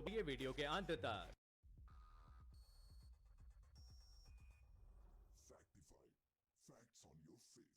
तो ये वीडियो के अंत तक। Facts on your face.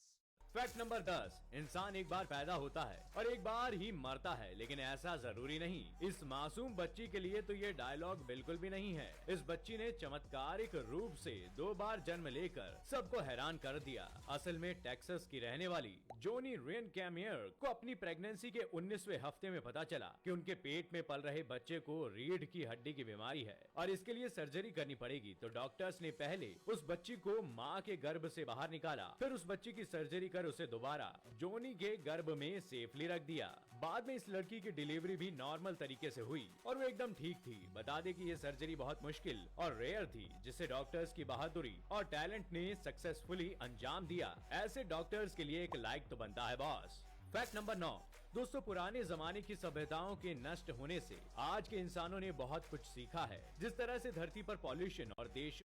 Fact number 10, इंसान एक बार पैदा होता है और एक बार ही मरता है, लेकिन ऐसा जरूरी नहीं। इस मासूम बच्ची के लिए तो ये डायलॉग बिल्कुल भी नहीं है। इस बच्ची ने चमत्कारिक रूप से 2 बार जन्म लेकर सबको हैरान कर दिया। असल में टेक्सास की रहने वाली जोनी रेन कैमियर को अपनी प्रेगनेंसी के 19वें हफ्ते में पता चला कि उनके पेट में पल रहे बच्चे को रीढ़ की हड्डी की बीमारी है और इसके लिए सर्जरी करनी पड़ेगी। तो डॉक्टर्स ने पहले उस बच्ची को माँ के गर्भ से बाहर निकाला, फिर उस बच्ची की सर्जरी कर उसे दोबारा जोनी के गर्भ में सेफली रख दिया। बाद में इस लड़की की डिलीवरी भी नॉर्मल तरीके से हुई और वो एकदम ठीक थी। बता दें कि ये सर्जरी बहुत मुश्किल और रेयर थी, जिसे डॉक्टर्स की बहादुरी और टैलेंट ने सक्सेसफुली अंजाम दिया। ऐसे डॉक्टर्स के लिए एक लाइक तो बनता है बॉस। फैक्ट नंबर 9, दोस्तों पुराने जमाने की सभ्यताओं के नष्ट होने से आज के इंसानों ने बहुत कुछ सीखा है। जिस तरह से धरती पर पॉल्यूशन और देश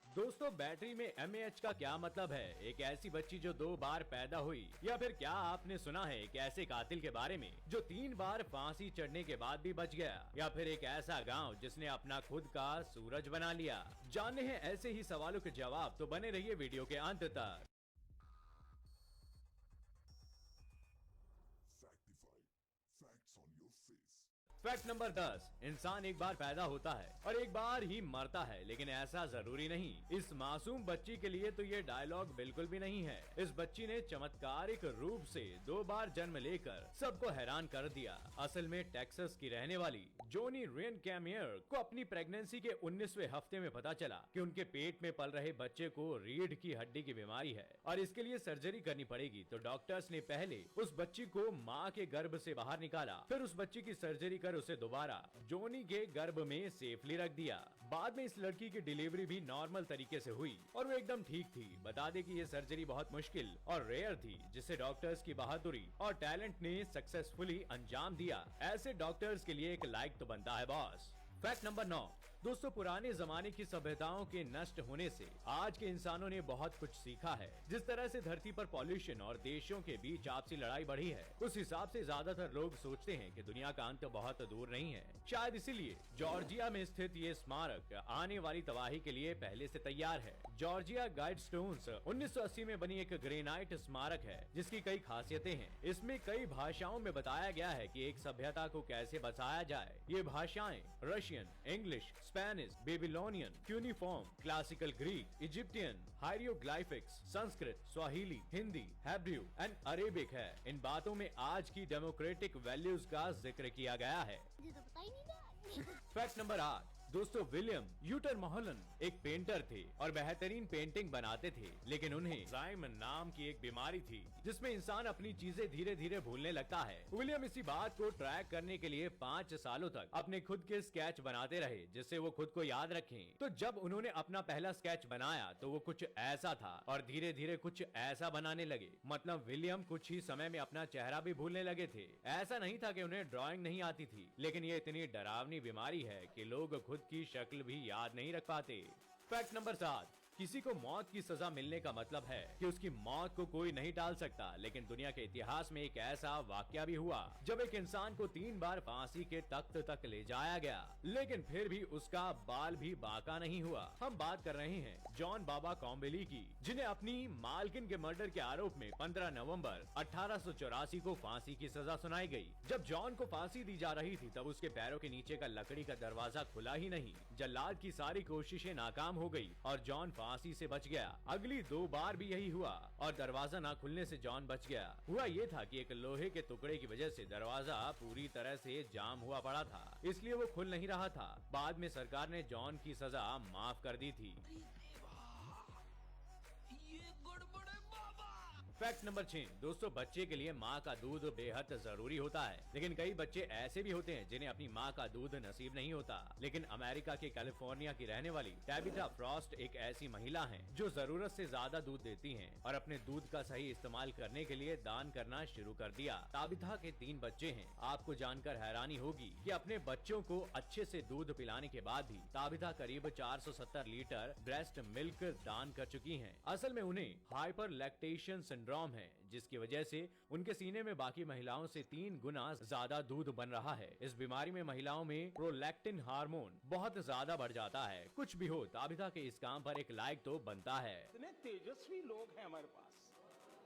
दोस्तों बैटरी में mAh का क्या मतलब है? एक ऐसी बच्ची जो 2 बार पैदा हुई, या फिर क्या आपने सुना है एक ऐसे कातिल के बारे में जो 3 बार फांसी चढ़ने के बाद भी बच गया, या फिर एक ऐसा गांव जिसने अपना खुद का सूरज बना लिया? जानने हैं ऐसे ही सवालों के जवाब, तो बने रहिए वीडियो के अंत तक। Facts on your face. Fact number 10, इंसान एक बार पैदा होता है और एक बार ही मरता है, लेकिन ऐसा जरूरी नहीं। इस मासूम बच्ची के लिए तो ये डायलॉग बिल्कुल भी नहीं है। इस बच्ची ने चमत्कारिक रूप से 2 बार जन्म लेकर सबको हैरान कर दिया। असल में टेक्सास की रहने वाली जोनी रेन कैमियर को अपनी प्रेगनेंसी के 19वें हफ्ते में पता चला कि उनके पेट में पल रहे बच्चे को रीढ़ की हड्डी की बीमारी है और इसके लिए सर्जरी करनी पड़ेगी। तो डॉक्टर्स ने पहले उस बच्ची को माँ के गर्भ से बाहर निकाला, फिर उस बच्ची की सर्जरी कर उसे दोबारा जोनी के गर्भ में सेफली रख दिया। बाद में इस लड़की की डिलीवरी भी नॉर्मल तरीके से हुई और वो एकदम ठीक थी। बता दें कि ये सर्जरी बहुत मुश्किल और रेयर थी, जिसे डॉक्टर्स की बहादुरी और टैलेंट ने सक्सेसफुली अंजाम दिया। ऐसे डॉक्टर्स के लिए एक लाइक तो बनता है बॉस। फैक्ट नंबर 9, दोस्तों पुराने जमाने की सभ्यताओं के नष्ट होने से आज के इंसानों ने बहुत कुछ सीखा है। जिस तरह से धरती पर पॉल्यूशन और देशों के बीच आपसी लड़ाई बढ़ी है, उस हिसाब से ज्यादातर लोग सोचते हैं कि दुनिया का अंत बहुत दूर नहीं है। शायद इसीलिए जॉर्जिया में स्थित ये स्मारक आने वाली तबाही के लिए पहले से तैयार है। जॉर्जिया गाइडस्टोन्स 1980 में बनी एक ग्रेनाइट स्मारक है, जिसकी कई खासियतें हैं। इसमें कई भाषाओं में बताया गया है कि एक सभ्यता को कैसे बचाया जाए। ये भाषाएं Russian, English, Spanish, Babylonian, cuneiform, classical Greek, Egyptian, hieroglyphics, Sanskrit, Swahili, Hindi, Hebrew and Arabic है। इन बातों में आज की डेमोक्रेटिक वैल्यूज का जिक्र किया गया है। मुझे तो पता ही नहीं था। फैक्ट नंबर 8, दोस्तों विलियम यूटर मोहलन एक पेंटर थे और बेहतरीन पेंटिंग बनाते थे, लेकिन उन्हें अल्जाइमर नाम की एक बीमारी थी जिसमें इंसान अपनी चीजें धीरे धीरे भूलने लगता है। विलियम इसी बात को ट्रैक करने के लिए 5 सालों तक अपने खुद के स्केच बनाते रहे, जिससे वो खुद को याद रखें। तो जब उन्होंने अपना पहला स्केच बनाया तो वो कुछ ऐसा था और धीरे धीरे कुछ ऐसा बनाने लगे। मतलब विलियम कुछ ही समय में अपना चेहरा भी भूलने लगे थे। ऐसा नहीं था कि उन्हें ड्राइंग नहीं आती थी, लेकिन ये इतनी डरावनी बीमारी है कि लोग खुद की शक्ल भी याद नहीं रख पाते। फैक्ट नंबर 7, किसी को मौत की सजा मिलने का मतलब है कि उसकी मौत को कोई नहीं टाल सकता, लेकिन दुनिया के इतिहास में एक ऐसा वाकया भी हुआ जब एक इंसान को 3 बार फांसी के तख्त तक ले जाया गया, लेकिन फिर भी उसका बाल भी बांका नहीं हुआ। हम बात कर रहे हैं जॉन बाबा कॉम्बेली की, जिन्हें अपनी मालकिन के मर्डर के आरोप में 15 नवंबर 1884 को फांसी की सजा सुनाई गई। जब जॉन को फांसी दी जा रही थी तब उसके पैरों के नीचे का लकड़ी का दरवाजा खुला ही नहीं। जल्लाद की सारी कोशिशें नाकाम हो गई और जॉन फांसी से बच गया। अगली 2 बार भी यही हुआ और दरवाजा ना खुलने से जॉन बच गया। हुआ ये था कि एक लोहे के टुकड़े की वजह से दरवाजा पूरी तरह से जाम हुआ पड़ा था, इसलिए वो खुल नहीं रहा था। बाद में सरकार ने जॉन की सजा माफ कर दी थी। ये गड़बड़ है बाबा। फैक्ट नंबर 6, दोस्तों बच्चे के लिए माँ का दूध बेहद जरूरी होता है, लेकिन कई बच्चे ऐसे भी होते हैं जिन्हें अपनी माँ का दूध नसीब नहीं होता। लेकिन अमेरिका के कैलिफोर्निया की रहने वाली टैबिथा फ्रॉस्ट एक ऐसी महिला हैं जो जरूरत से ज्यादा दूध देती हैं और अपने दूध का सही इस्तेमाल करने के लिए दान करना शुरू कर दिया। ताबिथा के 3 बच्चे हैं। आपको जानकर हैरानी होगी कि अपने बच्चों को अच्छे से दूध पिलाने के बाद भी ताबिथा करीब 470 लीटर ब्रेस्ट मिल्क दान कर चुकी हैं। असल में उन्हें हाइपर लैक्टेशन सिंड्रोम सिंड्रोम है, जिसकी वजह से उनके सीने में बाकी महिलाओं से 3 गुना ज्यादा दूध बन रहा है। इस बीमारी में महिलाओं में प्रोलैक्टिन हार्मोन बहुत ज्यादा बढ़ जाता है। कुछ भी हो, ताबिता के इस काम पर एक लाइक तो बनता है। कितने तेजस्वी लोग हैं हमारे पास,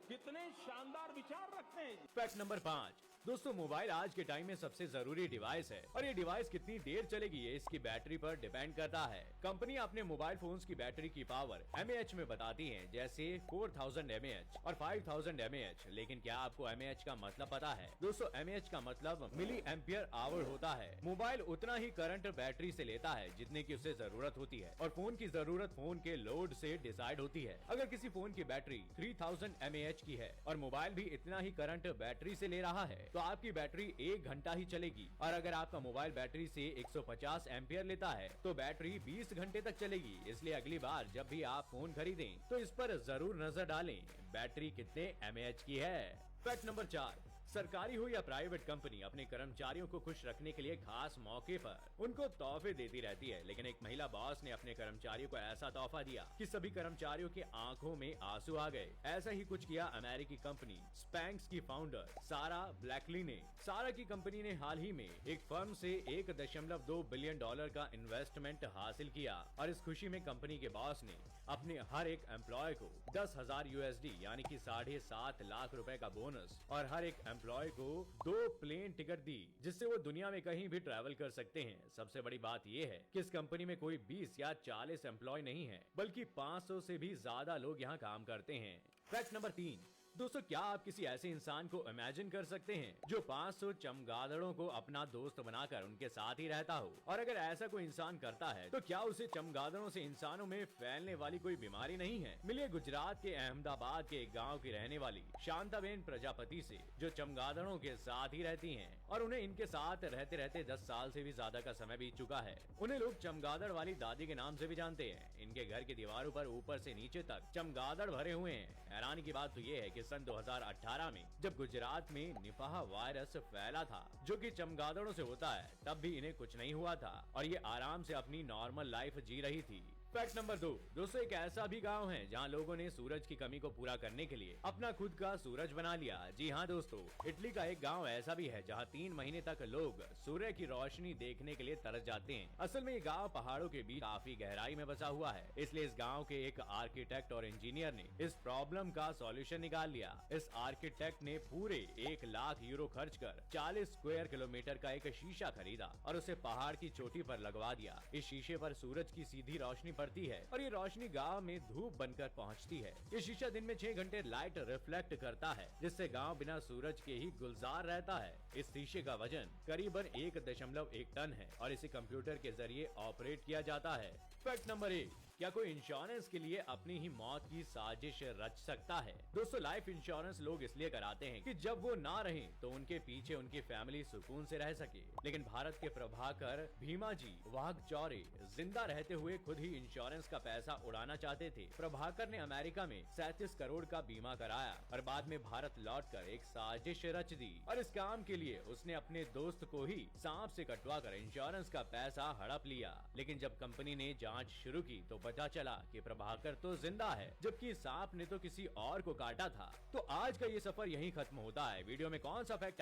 कितने शानदार विचार रखते हैं। फैक्ट नंबर 5, दोस्तों मोबाइल आज के टाइम में सबसे जरूरी डिवाइस है और ये डिवाइस कितनी देर चलेगी ये इसकी बैटरी पर डिपेंड करता है। कंपनी अपने मोबाइल फोन्स की बैटरी की पावर mAh में बताती है, जैसे 4000 mAh और 5000 mAh। लेकिन क्या आपको mAh का मतलब पता है? दोस्तों mAh का मतलब मिली एम्पियर आवर होता है। मोबाइल उतना ही करंट बैटरी से लेता है जितने की उसे जरूरत होती है और फोन की जरूरत फोन के लोड से डिसाइड होती है। अगर किसी फोन की बैटरी 3000 mAh की है और मोबाइल भी इतना ही करंट बैटरी से ले रहा है तो आपकी बैटरी 1 घंटा ही चलेगी। और अगर आपका मोबाइल बैटरी से 150 एम्पियर लेता है तो बैटरी 20 घंटे तक चलेगी। इसलिए अगली बार जब भी आप फोन खरीदें तो इस पर जरूर नजर डालें बैटरी कितने mAh की है। फैक्ट नंबर 4, सरकारी हो या प्राइवेट कंपनी अपने कर्मचारियों को खुश रखने के लिए खास मौके पर उनको तोहफे देती रहती है। लेकिन एक महिला बॉस ने अपने कर्मचारियों को ऐसा तोहफा दिया कि सभी कर्मचारियों की आंखों में आंसू आ गए। ऐसा ही कुछ किया अमेरिकी कंपनी स्पैंक्स की फाउंडर सारा ब्लैकली ने। सारा की कंपनी ने हाल ही में एक फर्म से $1.2 बिलियन का इन्वेस्टमेंट हासिल किया और इस खुशी में कंपनी के बॉस ने अपने हर एक एम्प्लॉय को $10,000 यानी कि 7.5 लाख रुपए का बोनस और हर एक एम्प्लॉय को 2 प्लेन टिकट दी, जिससे वो दुनिया में कहीं भी ट्रैवल कर सकते हैं। सबसे बड़ी बात ये है कि इस कंपनी में कोई 20 या 40 एम्प्लॉय नहीं है, बल्कि 500 से भी ज्यादा लोग यहाँ काम करते हैं। फैक्ट नंबर 3, दोस्तों क्या आप किसी ऐसे इंसान को इमेजिन कर सकते हैं जो 500 चमगादड़ों को अपना दोस्त बनाकर उनके साथ ही रहता हो? और अगर ऐसा कोई इंसान करता है तो क्या उसे चमगादड़ों से इंसानों में फैलने वाली कोई बीमारी नहीं है? मिलिए गुजरात के अहमदाबाद के एक गांव की रहने वाली शांताबेन प्रजापति से, जो चमगादड़ों के साथ ही रहती हैं और उन्हें इनके साथ रहते रहते 10 साल से भी ज्यादा का समय बीत चुका है। उन्हें लोग चमगादड़ वाली दादी के नाम से भी जानते हैं। इनके घर की दीवारों पर ऊपर से नीचे तक चमगादड़ भरे हुए हैं। हैरानी की बात तो ये है कि सन 2018 में जब गुजरात में निपाह वायरस फैला था, जो कि चमगादड़ों से होता है, तब भी इन्हें कुछ नहीं हुआ था और ये आराम से अपनी नॉर्मल लाइफ जी रही थी। फैक्ट नंबर 2, दोस्तों एक ऐसा भी गांव है जहां लोगों ने सूरज की कमी को पूरा करने के लिए अपना खुद का सूरज बना लिया। जी हाँ दोस्तों, इटली का एक गांव ऐसा भी है जहां 3 महीने तक लोग सूर्य की रोशनी देखने के लिए तरस जाते हैं। असल में ये गांव पहाड़ों के बीच काफी गहराई में बसा हुआ है, इसलिए इस गांव के एक आर्किटेक्ट और इंजीनियर ने इस प्रॉब्लम का सॉल्यूशन निकाल लिया। इस आर्किटेक्ट ने पूरे 1 लाख यूरो खर्च कर 40 स्क्वायर किलोमीटर का एक शीशा खरीदा और उसे पहाड़ की चोटी पर लगवा दिया। इस शीशे पर सूरज की सीधी रोशनी पड़ती है और ये रोशनी गांव में धूप बनकर पहुंचती है। ये शीशा दिन में 6 घंटे लाइट रिफ्लेक्ट करता है, जिससे गांव बिना सूरज के ही गुलजार रहता है। इस शीशे का वजन करीबन 1.1 टन है और इसे कंप्यूटर के जरिए ऑपरेट किया जाता है। फैक्ट नंबर 1, क्या कोई इंश्योरेंस के लिए अपनी ही मौत की साजिश रच सकता है? दोस्तों लाइफ इंश्योरेंस लोग इसलिए कराते हैं कि जब वो ना रहें तो उनके पीछे उनकी फैमिली सुकून से रह सके। लेकिन भारत के प्रभाकर भीमा जी वाघचौरे जिंदा रहते हुए खुद ही इंश्योरेंस का पैसा उड़ाना चाहते थे। प्रभाकर ने अमेरिका में 37 करोड़ का बीमा कराया और बाद में भारत लौटकर एक साजिश रच दी और इस काम के लिए उसने अपने दोस्त को ही सांप से कटवाकर इंश्योरेंस का पैसा हड़प लिया। लेकिन जब कंपनी ने जांच शुरू की तो पता चला कि प्रभाकर तो जिंदा है, जबकि सांप ने तो किसी और को काटा था। तो आज का ये सफर यहीं खत्म होता है। वीडियो में कौन सा फैक्ट